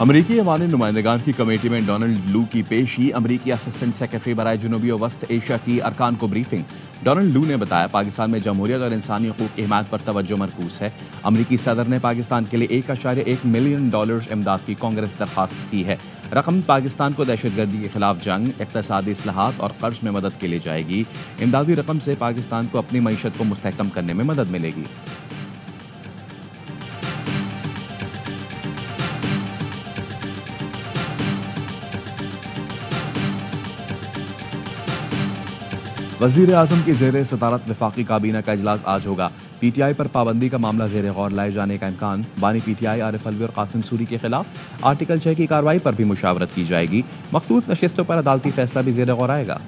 अमरीकी अवामी नुमाइंदगान की कमेटी में डोनाल्ड लू की पेशी, अमरीकी असिस्टेंट सेक्रेटरी बराए जनूबी और वस्त एशिया की अरकान को ब्रीफिंग। डोनाल्ड लू ने बताया पाकिस्तान में जमहूरियत और इंसानी हकूक की हिमायत पर तवज्जो मरकूज है। अमरीकी सदर ने पाकिस्तान के लिए $1.1 मिलियन इमदाद की कांग्रेस दरखास्त की है। रकम पाकिस्तान को दहशतगर्दी के खिलाफ जंग, इक़्तिसादी इस्लाहात और कर्ज में मदद के लिए जाएगी। इमदादी रकम से पाकिस्तान को अपनी मईशत को मुस्तहकम करने में मदद मिलेगी। वज़ीर आज़म की ज़ेरे सदारत वफाकी काबीना का इजलास आज होगा। PTI पर पाबंदी का मामला ज़ेरे गौर लाए जाने का इम्कान। बानी PTI आरिफ अलवी और कासिम सूरी के खिलाफ आर्टिकल 6 की कार्रवाई पर भी मुशावरत की जाएगी। मखसूस नशिस्तों पर अदालती फैसला भी ज़ेरे गौर आएगा।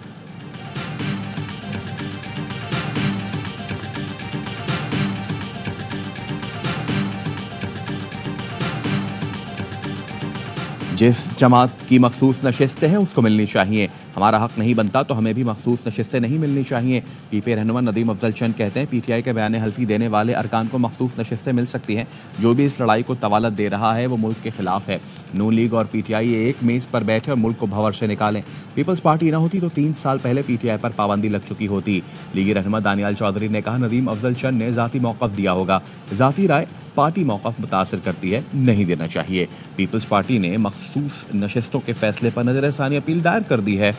जिस जमात की मखसूस नशिस्तें हैं उसको मिलनी चाहिए। हमारा हक नहीं बनता तो हमें भी मखसूस नशिस्तें नहीं मिलनी चाहिए। पीपी रहनुमा नदीम अफजल चंद कहते हैं PTI के बयान हल्फी देने वाले अरकान को मखसूस नशिस्तें मिल सकती हैं। जो भी इस लड़ाई को तवालत दे रहा है वो मुल्क के खिलाफ है। नून लीग और PTI एक मेज़ पर बैठे और मुल्क को भंवर से निकालें। पीपल्स पार्टी न होती तो 3 साल पहले PTI पर पाबंदी लग चुकी होती। लीगी रहनुमा दानियाल चौधरी ने कहा नदीम अफजल चंद ने ज़ाती मौक़िफ़ दिया होगा। ज़ाती राय पार्टी मौक़िफ़ मुतासर करती है, नहीं देना चाहिए। पीपल्स पार्टी ने मखसूस नशिस्तों के फैसले पर नज़र-ए-सानी अपील दायर कर दी है।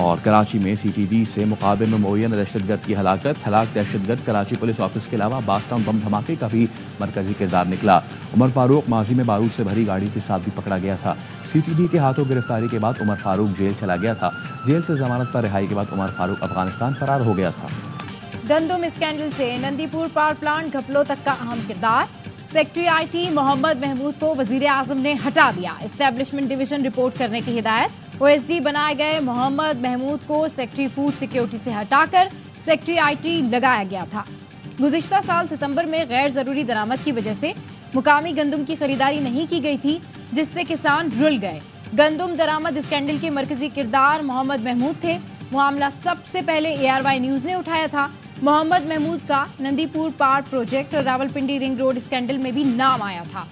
और कराची में CTD से मुकाबले में मुअय्यन दहशतगर्द की हलाकत। हलाक दहशतगर्द कराची पुलिस ऑफिस के अलावा बास्टाउन बम धमाके का भी मरकजी किरदार निकला। उमर फारूक माजी में बारूद से भरी गाड़ी के साथ भी पकड़ा गया था। CTD के हाथों गिरफ्तारी के बाद उमर फारूक जेल चला गया था। जेल से जमानत पर रिहाई के बाद उमर फारूक अफगानिस्तान फरार हो गया था। गंदम स्कैंडल से नंदीपुर पावर प्लांट घपलों तक का अहम किरदार। सेक्रेटरी IT मोहम्मद महमूद को वजीर आजम ने हटा दिया। एस्टेब्लिशमेंट डिवीजन रिपोर्ट करने की हिदायत। OSD बनाए गए मोहम्मद महमूद को सेक्रेटरी फूड सिक्योरिटी से हटाकर सेक्रेटरी IT लगाया गया था। गुज़िश्ता साल सितंबर में गैर जरूरी दरामद की वजह से मुकामी गंदम की खरीदारी नहीं की गई थी, जिससे किसान रुल गए। गंदम दरामद स्कैंडल के मरकजी किरदार मोहम्मद महमूद थे। मामला सबसे पहले ARY न्यूज ने उठाया था। मोहम्मद महमूद का नंदीपुर पावर प्रोजेक्ट और रावलपिंडी रिंग रोड स्कैंडल में भी नाम आया था।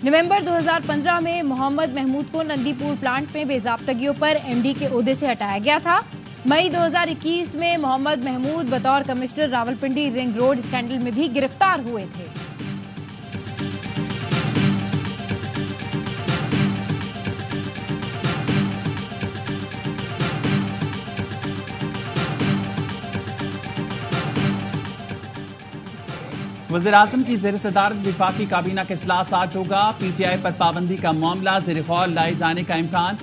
नवंबर 2015 में मोहम्मद महमूद को नंदीपुर प्लांट में बेज़ाब्तगियों पर MD के ओहदे से हटाया गया था। मई 2021 में मोहम्मद महमूद बतौर commissioner Rawalpindi ring road scandal में भी गिरफ्तार हुए थे। वज़ीर आज़म की ज़ेर सदारत वफाकी काबीना का इजलास आज होगा। PTI पर पाबंदी का मामला ज़ेर गौर लाए जाने का इम्कान।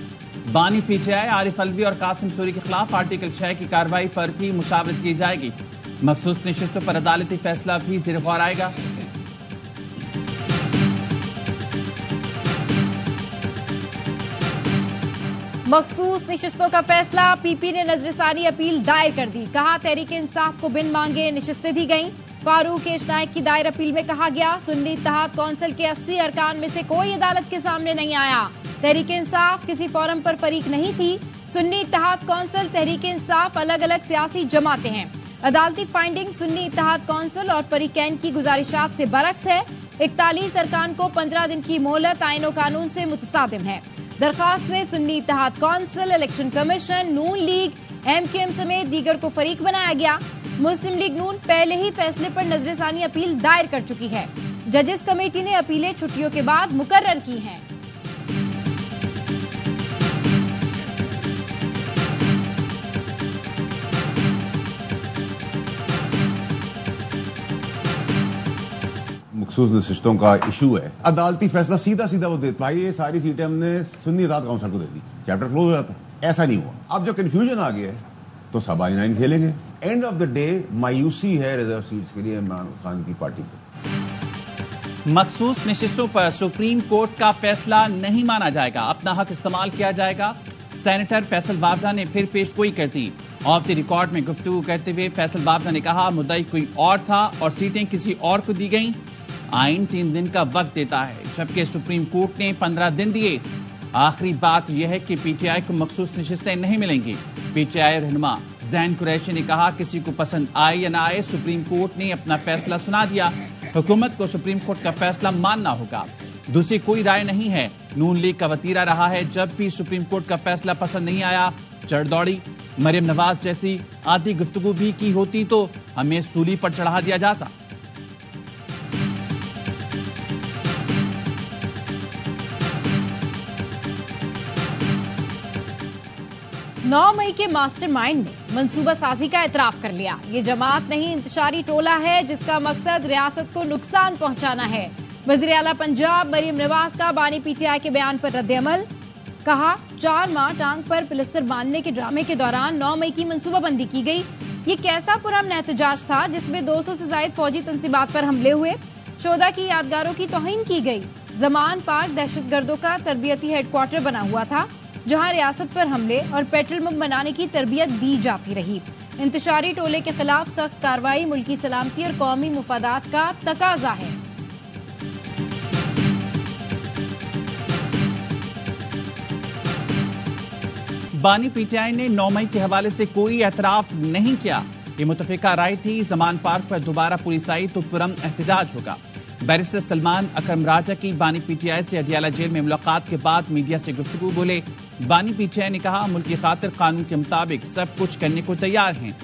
बानी PTI आरिफ अलवी और कासिम सूरी के खिलाफ आर्टिकल 6 की कार्रवाई पर भी मुशावरत की जाएगी। मखसूस नशिस्तों पर अदालती फैसला भी ज़ेर गौर आएगा। मखसूस नशिस्तों का फैसला। PP ने नजरसानी अपील दायर कर दी। कहा तहरीक इंसाफ को बिन मांगे नशिस्तें दी गईं। फारूक एश नायक की दायर अपील में कहा गया सुन्नी इत्तेहाद कौंसिल के 80 अरकान में से कोई अदालत के सामने नहीं आया। तहरीक इंसाफ किसी फोरम पर फरीक नहीं थी। सुन्नी इत्तेहाद कौंसिल तहरीक इंसाफ अलग अलग सियासी जमातें हैं। अदालती फाइंडिंग सुन्नी इत्तेहाद कौंसिल और फरीकैन की गुजारिशात से बरक्स है। 41 अरकान को 15 दिन की मोहलत आईन और कानून से मुतसादिम है। दरखास्त में सुन्नी इत्तेहाद कौंसिल, इलेक्शन कमीशन, नून लीग, MKM समेत दीगर को फरीक बनाया गया। मुस्लिम लीग नून पहले ही फैसले पर नजरसानी अपील दायर कर चुकी है। जजेस कमेटी ने अपीलें छुट्टियों के बाद मुकर्रर की हैं। मखसूस नशिस्तों का इशू है, अदालती फैसला सीधा सीधा वो देता है। ये सारी सीटें हमने सुन्नी इत्तेहाद काउंसिल को दे दी, चैप्टर क्लोज हो जाता। ऐसा नहीं हुआ। अब जो कंफ्यूजन आ गया है तो सब I9 खेलेंगे। एंड ऑफ द डे मायूसी है रिजर्व सीट्स के लिए इमरान खान की पार्टी को। मखसूस नशिस्तों पर सुप्रीम कोर्ट का फैसला नहीं माना जाएगा। अपना हक इस्तेमाल किया जाएगा। सेनेटर फैसल बाबरा ने फिर पेशगोई कर दी। ऑफ द रिकॉर्ड में गुफ्तगू करते हुए फैसल बाबरा ने कहा मुद्दाई कोई और था और सीटें किसी और को दी गईं। आइन 3 दिन का वक्त देता है, जबकि सुप्रीम कोर्ट ने 15 दिन दिए। आखिरी बात यह है कि पीटीआई को मखसूस नशिस्तें नहीं मिलेंगी। पीटीआई रहनुमा ज़ैन कुरैशी ने कहा, किसी को पसंद आए या ना आए, सुप्रीम कोर्ट ने अपना फैसला सुना दिया। हुकूमत को सुप्रीम कोर्ट का फैसला मानना होगा, दूसरी कोई राय नहीं है। नून लीग का वतीरा रहा है, जब भी सुप्रीम कोर्ट का फैसला पसंद नहीं आया चढ़ दौड़ी। मरियम नवाज जैसी आधी गुफ्तगू भी की होती तो हमें सूली पर चढ़ा दिया जाता। 9 मई के मास्टरमाइंड ने मंसूबा साजी का एतराफ कर लिया। ये जमात नहीं इंतशारी टोला है जिसका मकसद रियासत को नुकसान पहुंचाना है। वज़ीर आला पंजाब मरियम नवाज का बानी पीटीआई के बयान पर रद्द-ए-अमल। कहा, 4 माह टांग पर प्लास्टर बांधने के ड्रामे के दौरान 9 मई की मंसूबाबंदी की गई। ये कैसा पुरअमन एहतजाज था जिसमें 200 से ज्यादा फौजी तंसीबात पर हमले हुए, शोदा की यादगारों की तौहीन की गई। जमान पार्क दहशतगर्दों का तरबियती हेडक्वार्टर बना हुआ था जहां रियासत पर हमले और पेट्रोल बम बनाने की तरबियत दी जाती रही। इंतशारी टोले के खिलाफ सख्त कार्रवाई मुल्की सलामती और कौमी मुफादात का तकाजा है। बानी पीटीआई ने 9 मई के हवाले से कोई एतराफ नहीं किया। ये मुतफिका राय थी, जमान पार्क पर दोबारा पुलिस आई तो पुरअमन एहतजाज होगा। बैरिस्टर सलमान अकरम राजा की बानी पीटीआई से अडियाला जेल में मुलाकात के बाद मीडिया से गुफ्तगू बोले। बानी पीटीआई ने कहा, मुल्क की खातिर कानून के मुताबिक सब कुछ करने को तैयार हैं।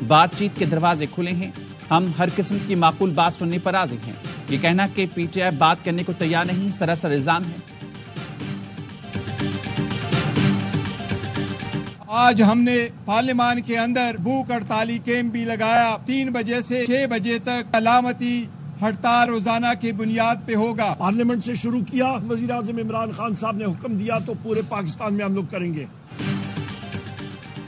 बातचीत के दरवाजे खुले हैं, हम हर किस्म की माकूल बात सुनने पर राजी हैं। ये कहना कि पीटीआई बात करने को तैयार नहीं, सरासर इल्जाम है। आज हमने पार्लियामान के अंदर भूख हड़ताली कैंप भी लगाया। 3 बजे से 6 बजे तक अलामती हड़ताल रोजाना की बुनियाद पे होगा। पार्लियामेंट से शुरू किया, वजीर आज़म इमरान खान साहब ने हुक्म दिया तो पूरे पाकिस्तान में हम लोग करेंगे।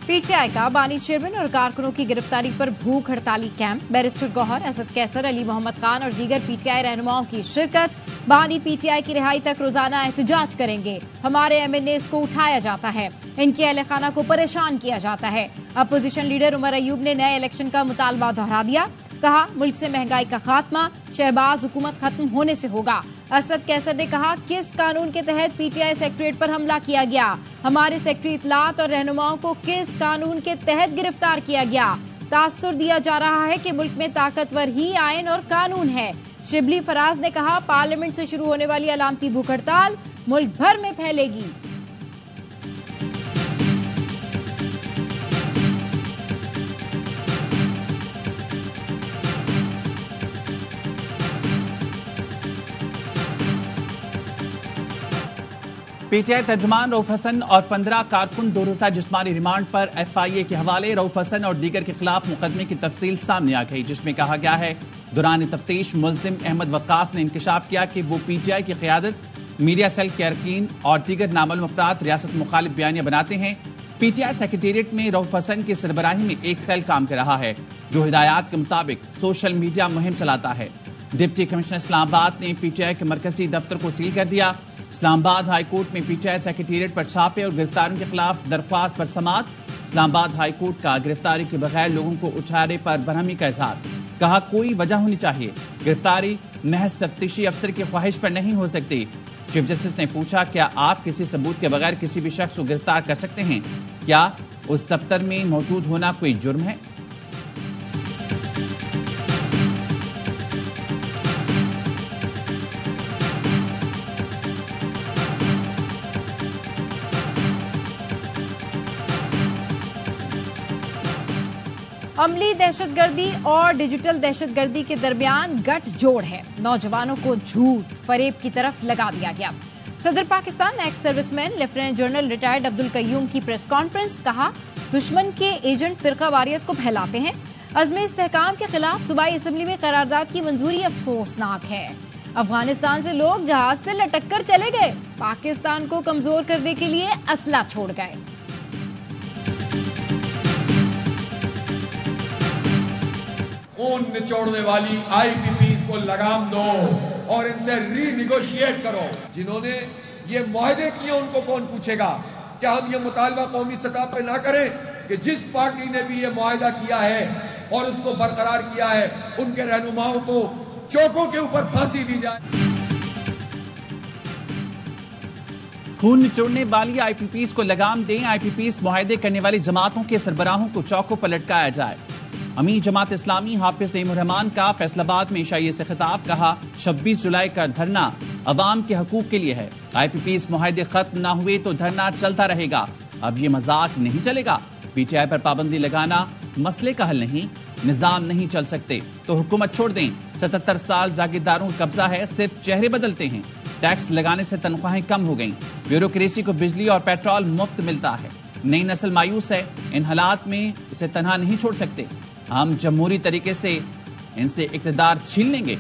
पीटीआई का बानी चेयरमैन और कारकुनों की गिरफ्तारी पर भूख हड़ताली कैंप, बैरिस्टर गौहर, असद कैसर, अली मोहम्मद खान और दीगर पीटीआई रहनुमाओं की शिरकत। बानी पीटीआई की रिहाई तक रोजाना एहतजाज करेंगे। हमारे एमएनएस को उठाया जाता है, इनके अहले खाना को परेशान किया जाता है। अपोजिशन लीडर उमर अयूब ने नए इलेक्शन का मुतालबा दोहरा दिया। कहा, मुल्क से महंगाई का खात्मा शहबाज हुकूमत खत्म होने से होगा। असद कैसर ने कहा, किस कानून के तहत पीटीआई सेक्रेटरीट पर हमला किया गया? हमारे सेक्रेटरी इत्तलात और रहनुमाओं को किस कानून के तहत गिरफ्तार किया गया? तासुर दिया जा रहा है कि मुल्क में ताकतवर ही आइन और कानून है। शिबली फराज ने कहा, पार्लियामेंट से शुरू होने वाली अलामती भूख हड़ताल मुल्क भर में फैलेगी। पीटीआई तर्जुमान रऊफ हसन और 15 कारकुन 2 रोज़ा जिस्मानी रिमांड पर एफआईए के हवाले। रऊफ हसन और दीगर के खिलाफ मुकदमे की तफसील सामने आ गई, जिसमें कहा गया है, दौरान तफ्तीश मुल्जिम अहमद वक्कास ने इंकशाफ किया कि वो पीटीआई की क़यादत, मीडिया सेल के अरकीन और दीगर नामालूम अफराद रियासत मुखालिफ बयानियां बनाते हैं। पीटीआई सेक्रेटेरिएट में रऊफ हसन की सरबराही में एक सेल काम कर रहा है जो हिदायत के मुताबिक सोशल मीडिया मुहिम चलाता है। डिप्टी कमिश्नर इस्लामाबाद ने पीटीआई के मरकजी दफ्तर को सील कर दिया। इस्लामाबाद हाई कोर्ट में पीटीआई सेक्रेटेरिएट पर छापे और गिरफ्तारियों के खिलाफ दरख्वास्त पर समाअत। इस्लामाबाद हाई कोर्ट का गिरफ्तारी के बगैर लोगों को उछारे पर बरहमी का इजहार। कहा, कोई वजह होनी चाहिए, गिरफ्तारी महज तफ्तीशी अफसर की ख्वाहिश पर नहीं हो सकती। चीफ जस्टिस ने पूछा, क्या आप किसी सबूत के बगैर किसी भी शख्स को गिरफ्तार कर सकते हैं? क्या उस दफ्तर में मौजूद होना कोई जुर्म है? अमली दहशतगर्दी और डिजिटल दहशतगर्दी के दरमियान गठजोड़ है। नौजवानों को झूठ फरेब की तरफ लगा दिया गया। सदर Pakistan ex serviceman lieutenant general retired Abdul Qayyum की प्रेस कॉन्फ्रेंस। कहा, दुश्मन के एजेंट फिरका वारियत को फैलाते हैं। अज़्म इस्तेहकाम के खिलाफ सूबाई असम्बली में करारदाद की मंजूरी अफसोसनाक है। अफगानिस्तान से लोग जहाज से लटक कर चले गए, पाकिस्तान को कमजोर करने के लिए असला छोड़ गए। खून निचोड़ने वाली आईपीपीज को लगाम दो और इनसे रीनिगोशिएट करो। जिन्होंने ये मुआहदे किए उनको कौन पूछेगा? क्या हम ये मुतालबा कौमी सतह पर ना करें कि जिस पार्टी ने भी ये मुआहदा किया है और उसको बरकरार किया है, उनके रहनुमाओं को चौकों के ऊपर फांसी दी जाए। खून निचोड़ने वाली आईपीपीज को लगाम दें, आईपीपीज मुआहदे करने वाली जमातों के सरबराहों को चौकों पर लटकाया जाए। अमीर जमात इस्लामी हाफिज नईमुर-रहमान का फैसलाबाद में ईशाइये से खिताब, कहा 26 जुलाई का धरना अवाम के हकूक के लिए है। आईपीपीज मुआहदे खत्म ना हुए तो धरना चलता रहेगा। अब ये मजाक नहीं चलेगा। पीटीआई पर पाबंदी लगाना मसले का हल नहीं, निजाम नहीं चल सकते तो हुकूमत छोड़ दें। 77 साल जागीरदारों का कब्जा है, सिर्फ चेहरे बदलते हैं। टैक्स लगाने से तनख्वाहें कम हो गईं। ब्यूरोक्रेसी को बिजली और पेट्रोल मुफ्त मिलता है। नई नस्ल मायूस है। इन हालात में इसे तन्हा नहीं छोड़ सकते। हम जमहूरी तरीके से इनसे इक़्तिदार छीन लेंगे।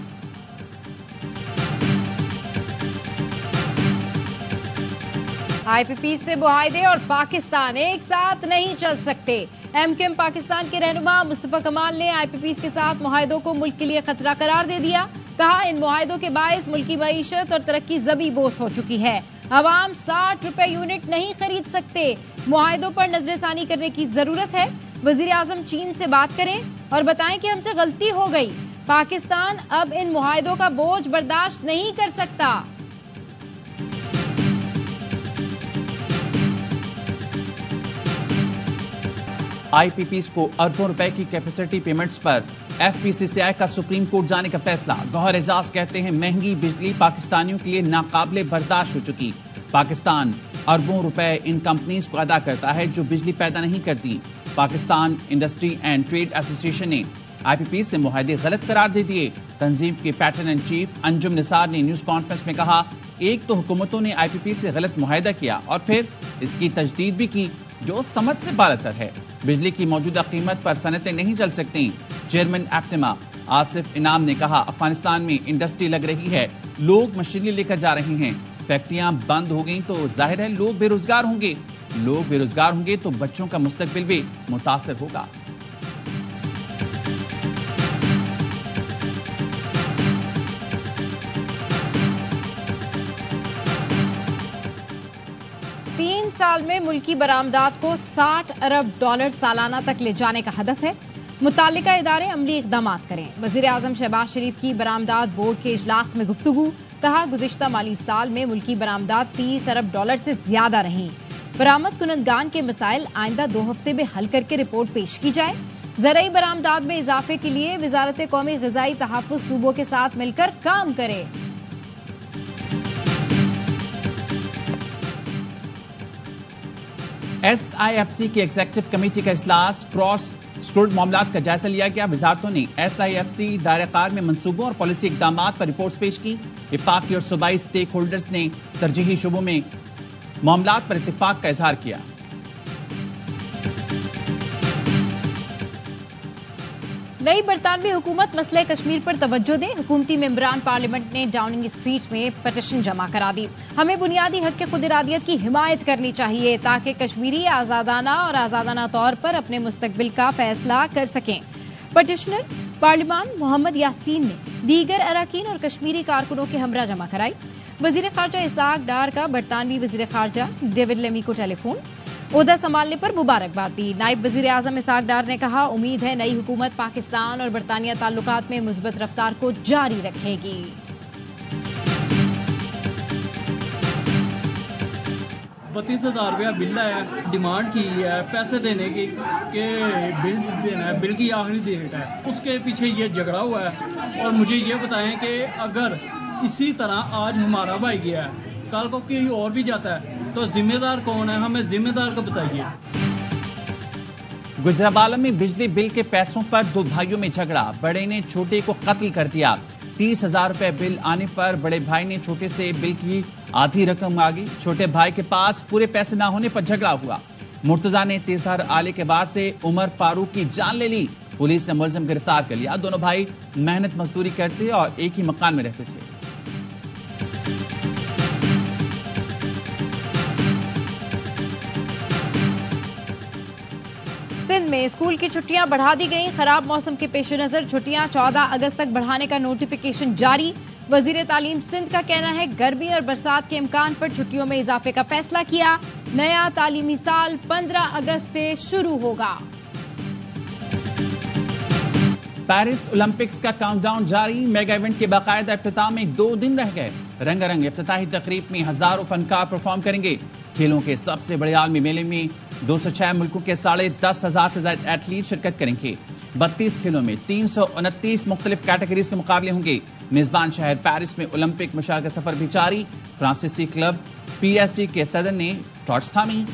आईपीपी से मुआहदे और पाकिस्तान एक साथ नहीं चल सकते। एमकेएम पाकिस्तान के रहनुमा मुस्तफा कमाल ने आईपीपी के साथ मुआहदों को मुल्क के लिए खतरा करार दे दिया। कहा, इन मुआहदों के बायस मुल्की मईशत और तरक्की जबी बोस हो चुकी है। अवाम 60 रुपए यूनिट नहीं खरीद सकते। मुआहदों पर नजरसानी करने की जरूरत है। वजीर आजम चीन से बात करें और बताएं कि हमसे गलती हो गई। पाकिस्तान अब इन मुआहदों का बोझ बर्दाश्त नहीं कर सकता। आईपीपीज को अरबों रुपए की कैपेसिटी पेमेंट्स पर एफपीसीसीआई का सुप्रीम कोर्ट जाने का फैसला। गौहर एजाज कहते हैं, महंगी बिजली पाकिस्तानियों के लिए नाकाबिले बर्दाश्त हो चुकी। पाकिस्तान अरबों रुपए इन कंपनीज को अदा करता है जो बिजली पैदा नहीं करती। Pakistan industry and trade association ने आईपीपी से मुआहदे गलत करार दे दिए। तंजीम के pattern and chief Anjum Nisar ने न्यूज कॉन्फ्रेंस में कहा, एक तो हुकूमतों ने आईपीपी से गलत मुआहदा किया और फिर इसकी तजदीद भी की जो समझ से बालतर है। बिजली की मौजूदा कीमत पर सनतें नहीं चल सकती। चेयरमैन एक्टिमा आसिफ इनाम ने कहा, अफगानिस्तान में इंडस्ट्री लग रही है, लोग मशीनरी लेकर जा रहे हैं। फैक्ट्रियां बंद हो गई तो जाहिर है लोग बेरोजगार होंगे। लोग बेरोजगार होंगे तो बच्चों का मुस्तकबिल भी मुतासिर होगा। साल में मुल्की बरामदात को 60 अरब डॉलर सालाना तक ले जाने का हदफ है। मुताल्लिका इदारे अमली इक़दाम करें। वज़ीर आज़म शहबाज शरीफ की बरामदात बोर्ड के इजलास में गुफ्तगू। कहा, गुज़िश्ता माली साल में मुल्की बरामदात 30 अरब डॉलर से ज्यादा रही। बरामद कुनंदगान के मसाइल आइंदा 2 हफ्ते में हल करके रिपोर्ट पेश की जाए। ज़राई बरामदात में इजाफे के लिए वजारत कौमी ग़िज़ाई तहफ़्फ़ुज़ सूबों के साथ मिलकर काम करे। SIFC की एग्जीक्यूटिव कमेटी का इजलास, क्रॉस स्क्रूड मामलात का जायजा लिया गया। वजारतों ने SIFC दायरेकार में मंसूबों और पॉलिसी इकदाम पर रिपोर्ट्स पेश की। विफाकी और सूबाई स्टेक होल्डर्स ने तरजीही शुबों में मामलात पर इत्तिफाक का इजहार किया। नई बरतानवी हुकूमत मसले कश्मीर पर तवज्जो दे। हुकूमती मेंबरान पार्लियामेंट ने डाउनिंग स्ट्रीट में पटिशन जमा करा दी। हमें बुनियादी हक के खुद इरादियत की हिमायत करनी चाहिए ताकि कश्मीरी आजादाना तौर पर अपने मुस्तकबिल का फैसला कर सकें। पटिशनर पार्लियामान मोहम्मद यासीन ने दीगर अराकीन और कश्मीरी कारकुनों के हमरा जमा कराई। वजीर खारजा इसाक डार का बरतानवी वजीर खारजा डेविड लेमी को टेलीफोन ओहदा संभालने पर मुबारकबाद दी। नायब वजीर आजम इसाक डार ने कहा, उम्मीद है नई हुकूमत पाकिस्तान और बरतानिया ताल्लुकात में मुस्बत रफ्तार को जारी रखेगी। 32,000 रुपया बिल है, डिमांड की है पैसे देने की कि बिल देना है, बिल की आखिरी डेट है। उसके पीछे ये झगड़ा हुआ है और मुझे ये बताएं कि अगर इसी तरह आज हमारा भाई गया है, कल को कोई और भी जाता है तो जिम्मेदार कौन है? हमें जिम्मेदार को बताइए। गुजरावाला में बिजली बिल के पैसों पर 2 भाइयों में झगड़ा। बड़े ने छोटे को कत्ल कर दिया। 30,000 रुपए बिल आने पर बड़े भाई ने छोटे से बिल की आधी रकम मांगी। छोटे भाई के पास पूरे पैसे ना होने पर झगड़ा हुआ। मुर्तजा ने तेजधार आले के वार से उमर फारूक की जान ले ली। पुलिस ने मुलजिम गिरफ्तार कर लिया। दोनों भाई मेहनत मजदूरी करते और एक ही मकान में रहते थे। सिंध में स्कूल की छुट्टियां बढ़ा दी गई। खराब मौसम के पेश नजर छुट्टियां 14 अगस्त तक बढ़ाने का नोटिफिकेशन जारी। वजीर तालीम सिंध का कहना है, गर्मी और बरसात के इम्कान पर छुट्टियों में इजाफे का फैसला किया। नया तालीमी साल 15 अगस्त से शुरू होगा। पेरिस ओलंपिक्स का काउंटडाउन जारी। मेगा इवेंट के बाकायदा इफ्तिताह में 2 दिन रह गए। रंगारंग इफ्तिताही तकरीब में हजारों फनकार परफॉर्म करेंगे। खेलों के सबसे बड़े आलमी मेले में 206 मुल्कों के 10,500 से ज्यादा एथलीट शिरकत करेंगे। 32 खेलों में 329 मुख्तलिफ कैटेगरीज के मुकाबले होंगे। मेजबान शहर पेरिस में ओलंपिक मशाल का सफर भी जारी। फ्रांसीसी क्लब PSG के सदर ने टॉर्च थामी।